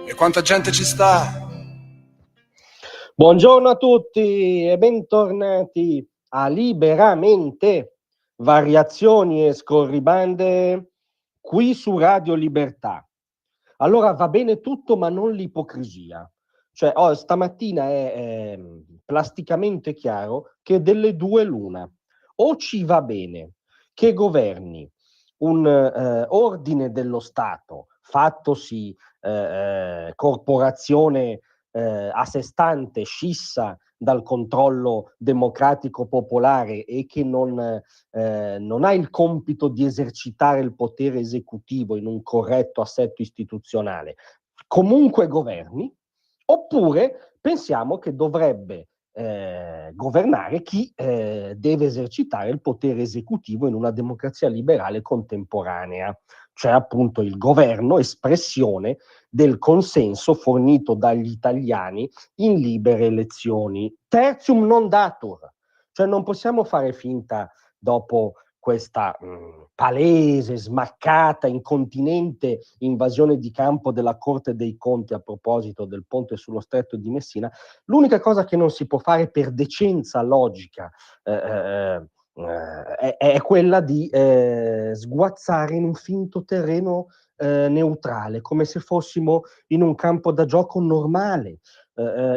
E quanta gente ci sta? Buongiorno a tutti e bentornati a Liberamente, variazioni e scorribande qui su Radio Libertà. Allora va bene tutto, ma non l'ipocrisia. Cioè, stamattina è plasticamente chiaro che delle due l'una. O ci va bene che governi un ordine dello Stato, fattosi corporazione a sé stante, scissa dal controllo democratico popolare e che non ha il compito di esercitare il potere esecutivo in un corretto assetto istituzionale, comunque governi, oppure pensiamo che dovrebbe governare chi deve esercitare il potere esecutivo in una democrazia liberale contemporanea, cioè appunto il governo, espressione del consenso fornito dagli italiani in libere elezioni. Tertium non datur, cioè non possiamo fare finta dopo questa palese, smaccata, incontinente invasione di campo della Corte dei Conti a proposito del ponte sullo Stretto di Messina. L'unica cosa che non si può fare per decenza logica è quella di sguazzare in un finto terreno neutrale, come se fossimo in un campo da gioco normale,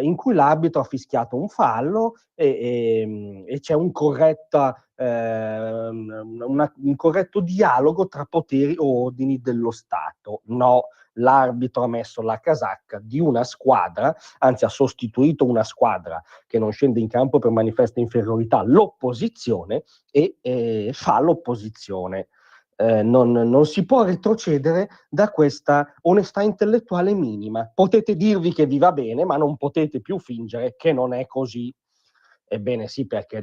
in cui l'arbitro ha fischiato un fallo e c'è un corretto dialogo tra poteri o ordini dello Stato. No, l'arbitro ha messo la casacca di una squadra, anzi ha sostituito una squadra che non scende in campo per manifesta inferiorità, l'opposizione, e fa l'opposizione. Non si può retrocedere da questa onestà intellettuale minima. Potete dirvi che vi va bene, ma non potete più fingere che non è così. Ebbene sì, perché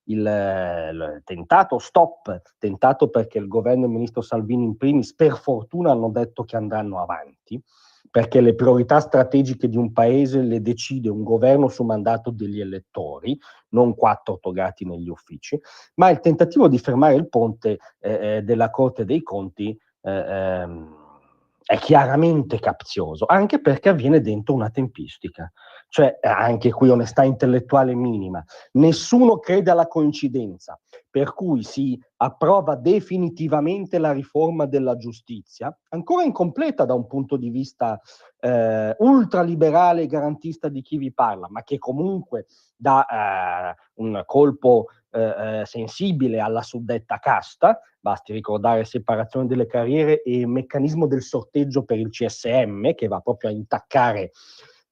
il tentato perché il governo e il ministro Salvini in primis per fortuna hanno detto che andranno avanti, perché le priorità strategiche di un paese le decide un governo su mandato degli elettori, non quattro togati negli uffici, ma il tentativo di fermare il ponte della Corte dei Conti è chiaramente capzioso, anche perché avviene dentro una tempistica. Cioè, anche qui onestà intellettuale minima. Nessuno crede alla coincidenza, per cui si approva definitivamente la riforma della giustizia, ancora incompleta da un punto di vista ultraliberale e garantista di chi vi parla, ma che comunque dà un colpo sensibile alla suddetta casta. Basti ricordare separazione delle carriere e meccanismo del sorteggio per il CSM, che va proprio a intaccare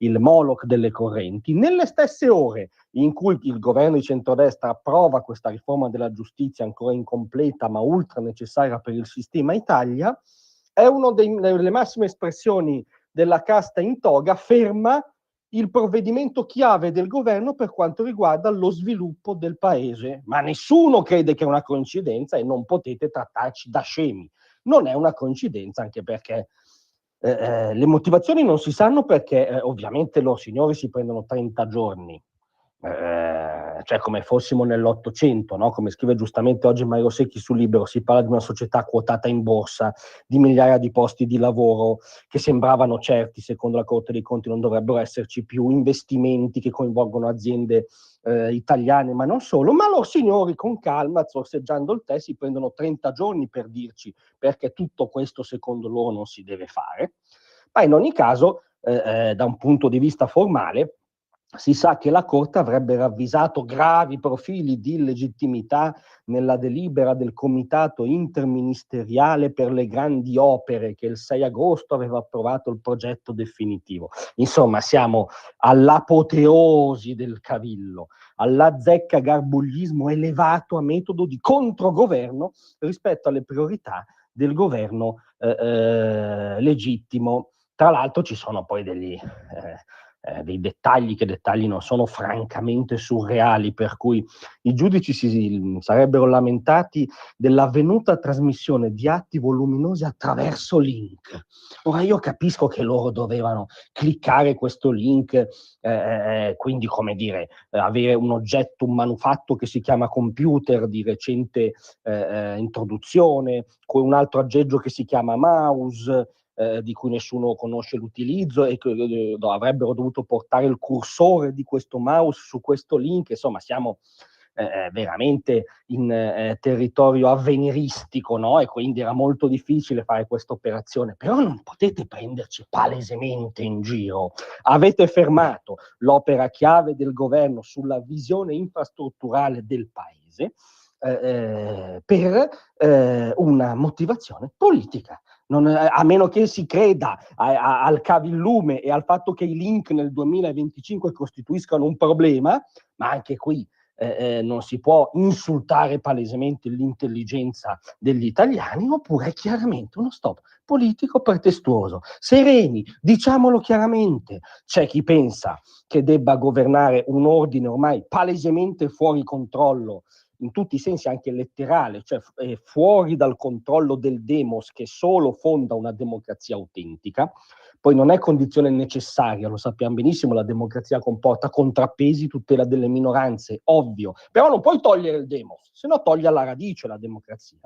il Moloch delle correnti. Nelle stesse ore in cui il governo di centrodestra approva questa riforma della giustizia ancora incompleta ma ultra necessaria per il sistema Italia, è una delle massime espressioni della casta in toga, ferma il provvedimento chiave del governo per quanto riguarda lo sviluppo del paese. Ma nessuno crede che è una coincidenza e non potete trattarci da scemi. Non è una coincidenza, anche perché le motivazioni non si sanno, perché ovviamente loro signori si prendono 30 giorni, cioè come fossimo nell'Ottocento, no? Come scrive giustamente oggi Mario Secchi su Libero, si parla di una società quotata in borsa, di migliaia di posti di lavoro che sembravano certi, secondo la Corte dei Conti non dovrebbero esserci più, investimenti che coinvolgono aziende italiane, ma non solo. Ma loro signori con calma, sorseggiando il tè, si prendono 30 giorni per dirci perché tutto questo secondo loro non si deve fare. Ma in ogni caso, da un punto di vista formale, si sa che la Corte avrebbe ravvisato gravi profili di illegittimità nella delibera del Comitato Interministeriale per le Grandi Opere, che il 6 agosto aveva approvato il progetto definitivo. Insomma, siamo all'apoteosi del cavillo, all'azzecca-garbuglismo elevato a metodo di controgoverno rispetto alle priorità del governo legittimo. Tra l'altro ci sono poi dei dettagli, che dettagli non sono, francamente surreali, per cui i giudici si sarebbero lamentati dell'avvenuta trasmissione di atti voluminosi attraverso link. Ora io capisco che loro dovevano cliccare questo link, quindi come dire, avere un oggetto, un manufatto che si chiama computer di recente introduzione, con un altro aggeggio che si chiama mouse, di cui nessuno conosce l'utilizzo e che avrebbero dovuto portare il cursore di questo mouse su questo link. Insomma, siamo veramente in territorio avveniristico, no? E quindi era molto difficile fare questa operazione, però non potete prenderci palesemente in giro. Avete fermato l'opera chiave del governo sulla visione infrastrutturale del paese per una motivazione politica. A meno che si creda al cavillume e al fatto che i link nel 2025 costituiscano un problema, ma anche qui non si può insultare palesemente l'intelligenza degli italiani, oppure è chiaramente uno stop politico pretestuoso. Sereni, diciamolo chiaramente, c'è chi pensa che debba governare un ordine ormai palesemente fuori controllo, in tutti i sensi anche letterale, cioè fuori dal controllo del demos che solo fonda una democrazia autentica. Poi non è condizione necessaria, lo sappiamo benissimo, la democrazia comporta contrappesi, tutela delle minoranze, ovvio, però non puoi togliere il demos, se no togli alla radice la democrazia,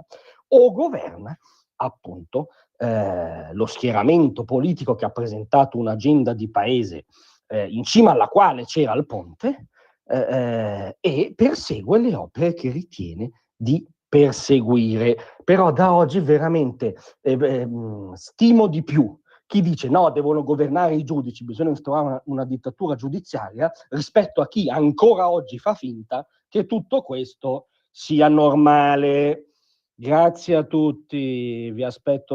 o governa appunto lo schieramento politico che ha presentato un'agenda di paese in cima alla quale c'era il ponte, e persegue le opere che ritiene di perseguire. Però da oggi veramente stimo di più chi dice no, devono governare i giudici, bisogna instaurare una dittatura giudiziaria, rispetto a chi ancora oggi fa finta che tutto questo sia normale. Grazie a tutti, vi aspetto